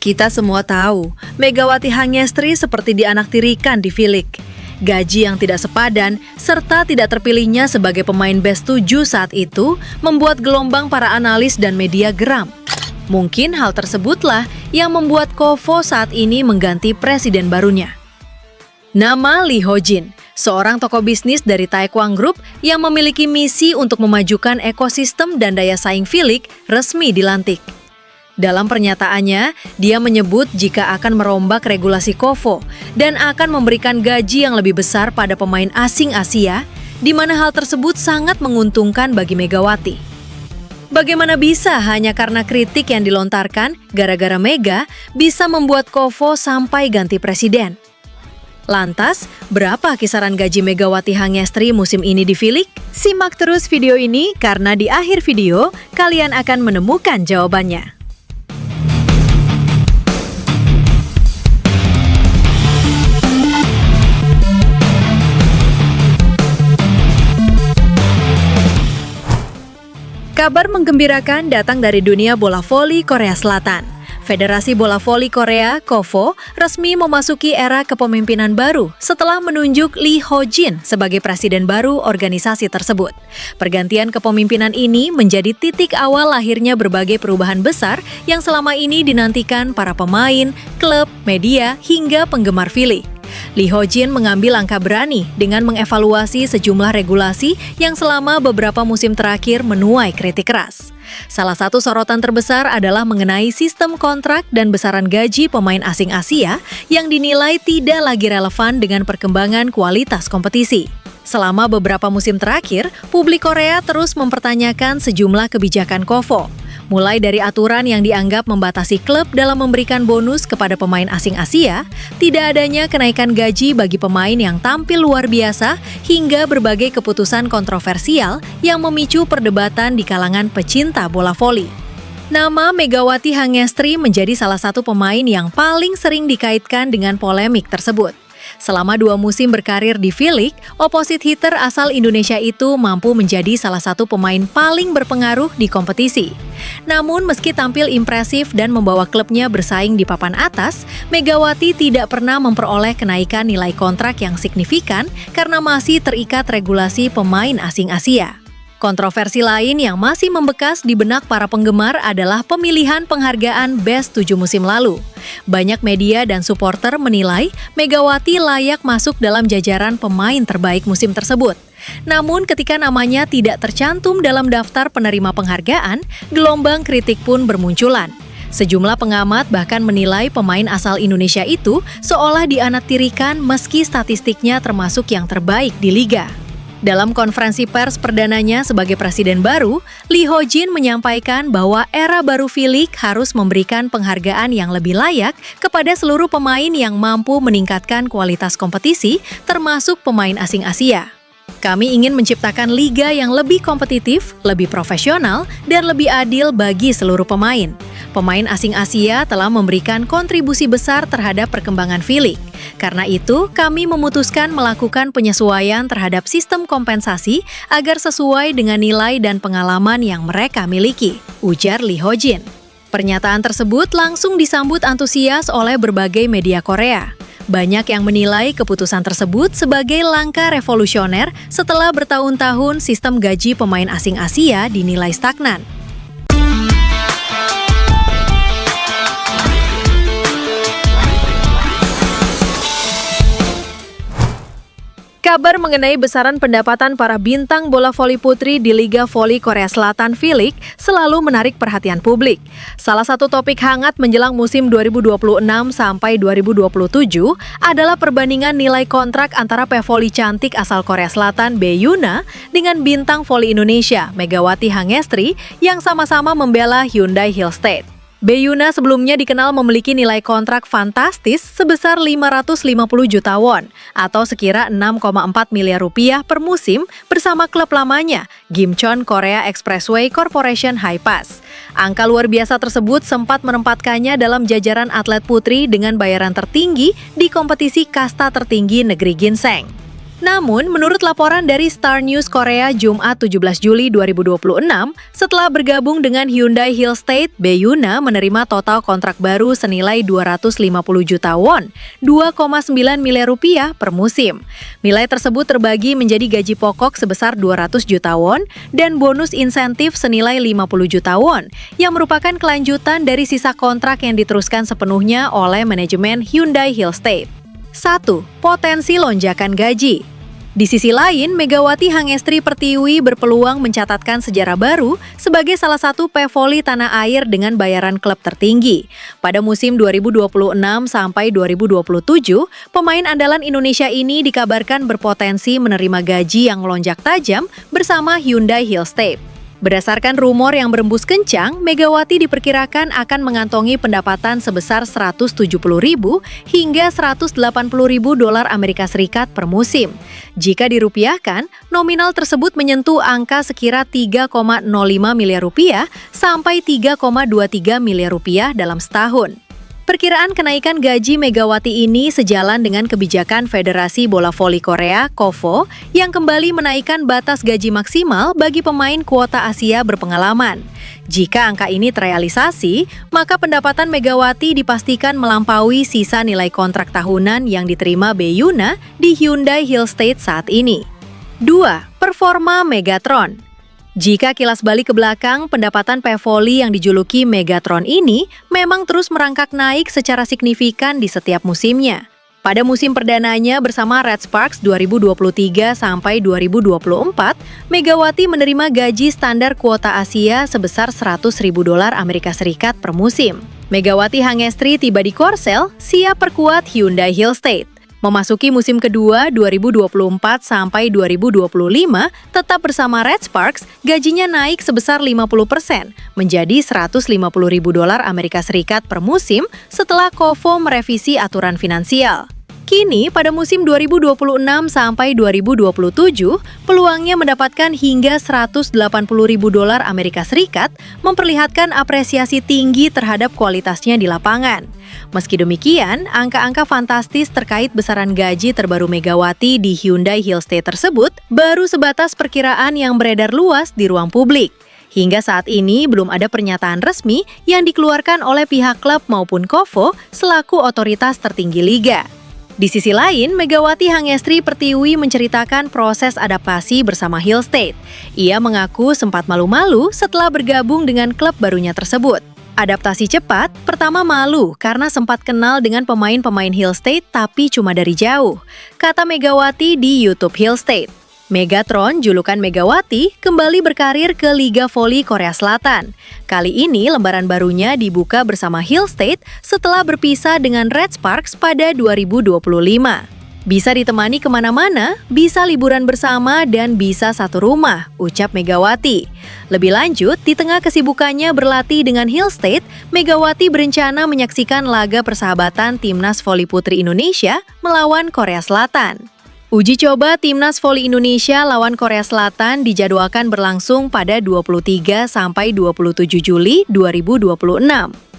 Kita semua tahu, Megawati Hangestri seperti dianaktirikan di V-League. Gaji yang tidak sepadan, serta tidak terpilihnya sebagai pemain best 7 saat itu, membuat gelombang para analis dan media geram. Mungkin hal tersebutlah yang membuat Kovo saat ini mengganti presiden barunya. Nama Lee Ho-jin, seorang tokoh bisnis dari Taekwang Group yang memiliki misi untuk memajukan ekosistem dan daya saing V-League, resmi dilantik. Dalam pernyataannya, dia menyebut jika akan merombak regulasi Kovo dan akan memberikan gaji yang lebih besar pada pemain asing Asia, di mana hal tersebut sangat menguntungkan bagi Megawati. Bagaimana bisa hanya karena kritik yang dilontarkan gara-gara Mega bisa membuat Kovo sampai ganti presiden? Lantas, berapa kisaran gaji Megawati Hangestri musim ini di V-League? Simak terus video ini karena di akhir video kalian akan menemukan jawabannya. Kabar menggembirakan datang dari dunia bola voli Korea Selatan. Federasi Bola Voli Korea, KOVO, resmi memasuki era kepemimpinan baru setelah menunjuk Lee Ho-jin sebagai presiden baru organisasi tersebut. Pergantian kepemimpinan ini menjadi titik awal lahirnya berbagai perubahan besar yang selama ini dinantikan para pemain, klub, media, hingga penggemar V-League. Lee Ho-jin mengambil langkah berani dengan mengevaluasi sejumlah regulasi yang selama beberapa musim terakhir menuai kritik keras. Salah satu sorotan terbesar adalah mengenai sistem kontrak dan besaran gaji pemain asing Asia yang dinilai tidak lagi relevan dengan perkembangan kualitas kompetisi. Selama beberapa musim terakhir, publik Korea terus mempertanyakan sejumlah kebijakan KOVO. Mulai dari aturan yang dianggap membatasi klub dalam memberikan bonus kepada pemain asing Asia, tidak adanya kenaikan gaji bagi pemain yang tampil luar biasa, hingga berbagai keputusan kontroversial yang memicu perdebatan di kalangan pecinta bola voli. Nama Megawati Hangestri menjadi salah satu pemain yang paling sering dikaitkan dengan polemik tersebut. Selama 2 musim berkarir di V-League, opposite hitter asal Indonesia itu mampu menjadi salah satu pemain paling berpengaruh di kompetisi. Namun meski tampil impresif dan membawa klubnya bersaing di papan atas, Megawati tidak pernah memperoleh kenaikan nilai kontrak yang signifikan karena masih terikat regulasi pemain asing Asia. Kontroversi lain yang masih membekas di benak para penggemar adalah pemilihan penghargaan Best 7 musim lalu. Banyak media dan supporter menilai Megawati layak masuk dalam jajaran pemain terbaik musim tersebut. Namun ketika namanya tidak tercantum dalam daftar penerima penghargaan, gelombang kritik pun bermunculan. Sejumlah pengamat bahkan menilai pemain asal Indonesia itu seolah dianaktirikan meski statistiknya termasuk yang terbaik di liga. Dalam konferensi pers perdananya sebagai presiden baru, Lee Ho-jin menyampaikan bahwa era baru V-League harus memberikan penghargaan yang lebih layak kepada seluruh pemain yang mampu meningkatkan kualitas kompetisi, termasuk pemain asing Asia. Kami ingin menciptakan liga yang lebih kompetitif, lebih profesional, dan lebih adil bagi seluruh pemain. Pemain asing Asia telah memberikan kontribusi besar terhadap perkembangan V-League. Karena itu, kami memutuskan melakukan penyesuaian terhadap sistem kompensasi agar sesuai dengan nilai dan pengalaman yang mereka miliki, ujar Lee Ho-jin. Pernyataan tersebut langsung disambut antusias oleh berbagai media Korea. Banyak yang menilai keputusan tersebut sebagai langkah revolusioner setelah bertahun-tahun sistem gaji pemain asing Asia dinilai stagnan. Kabar mengenai besaran pendapatan para bintang bola voli putri di Liga Voli Korea Selatan V-League selalu menarik perhatian publik. Salah satu topik hangat menjelang musim 2026 sampai 2027 adalah perbandingan nilai kontrak antara pevoli cantik asal Korea Selatan Bae-yuna dengan bintang voli Indonesia Megawati Hangestri yang sama-sama membela Hyundai Hillstate. Bae-yuna sebelumnya dikenal memiliki nilai kontrak fantastis sebesar 550 juta won atau sekira 6,4 miliar rupiah per musim bersama klub lamanya, Gimcheon Korea Expressway Corporation Hi-Pass. Angka luar biasa tersebut sempat menempatkannya dalam jajaran atlet putri dengan bayaran tertinggi di kompetisi kasta tertinggi negeri ginseng. Namun, menurut laporan dari Star News Korea Jumat 17 Juli 2026, setelah bergabung dengan Hyundai Hill State, Bae-yuna menerima total kontrak baru senilai 250 juta won, 2,9 miliar rupiah per musim. Nilai tersebut terbagi menjadi gaji pokok sebesar 200 juta won dan bonus insentif senilai 50 juta won, yang merupakan kelanjutan dari sisa kontrak yang diteruskan sepenuhnya oleh manajemen Hyundai Hill State. 1. Potensi lonjakan gaji. Di sisi lain, Megawati Hangestri Pertiwi berpeluang mencatatkan sejarah baru sebagai salah satu pevoli tanah air dengan bayaran klub tertinggi. Pada musim 2026 sampai 2027, pemain andalan Indonesia ini dikabarkan berpotensi menerima gaji yang melonjak tajam bersama Hyundai Hill State. Berdasarkan rumor yang berembus kencang, Megawati diperkirakan akan mengantongi pendapatan sebesar 170.000 hingga 180.000 dolar Amerika Serikat per musim. Jika dirupiahkan, nominal tersebut menyentuh angka sekira 3,05 miliar rupiah sampai 3,23 miliar rupiah dalam setahun. Perkiraan kenaikan gaji Megawati ini sejalan dengan kebijakan Federasi Bola Voli Korea (KOVO) yang kembali menaikkan batas gaji maksimal bagi pemain kuota Asia berpengalaman. Jika angka ini terrealisasi, maka pendapatan Megawati dipastikan melampaui sisa nilai kontrak tahunan yang diterima Bae-yuna di Hyundai Hill State saat ini. 2. Performa Megatron. Jika kilas balik ke belakang, pendapatan pevoli yang dijuluki Megatron ini memang terus merangkak naik secara signifikan di setiap musimnya. Pada musim perdananya bersama Red Sparks 2023 sampai 2024, Megawati menerima gaji standar kuota Asia sebesar 100.000 dolar Amerika Serikat per musim. Megawati Hangestri tiba di Korsel, siap perkuat Hyundai Hill State. Memasuki musim kedua 2024 sampai 2025, tetap bersama Red Sparks, gajinya naik sebesar 50% menjadi 150.000 dolar Amerika Serikat per musim setelah KOVO merevisi aturan finansial. Kini, pada musim 2026 sampai 2027, peluangnya mendapatkan hingga 180.000 dolar Amerika Serikat, memperlihatkan apresiasi tinggi terhadap kualitasnya di lapangan. Meski demikian, angka-angka fantastis terkait besaran gaji terbaru Megawati di Hyundai Hill State tersebut baru sebatas perkiraan yang beredar luas di ruang publik. Hingga saat ini belum ada pernyataan resmi yang dikeluarkan oleh pihak klub maupun KOVO selaku otoritas tertinggi liga. Di sisi lain, Megawati Hangestri Pertiwi menceritakan proses adaptasi bersama Hill State. Ia mengaku sempat malu-malu setelah bergabung dengan klub barunya tersebut. Adaptasi cepat, pertama malu karena sempat kenal dengan pemain-pemain Hill State tapi cuma dari jauh, kata Megawati di YouTube Hill State. Megatron, julukan Megawati, kembali berkarir ke Liga Voli Korea Selatan. Kali ini lembaran barunya dibuka bersama Hill State setelah berpisah dengan Red Sparks pada 2025. Bisa ditemani kemana-mana, bisa liburan bersama, dan bisa satu rumah, ucap Megawati. Lebih lanjut, di tengah kesibukannya berlatih dengan Hill State, Megawati berencana menyaksikan laga persahabatan Timnas Voli Putri Indonesia melawan Korea Selatan. Uji coba Timnas Voli Indonesia lawan Korea Selatan dijadwalkan berlangsung pada 23 sampai 27 Juli 2026.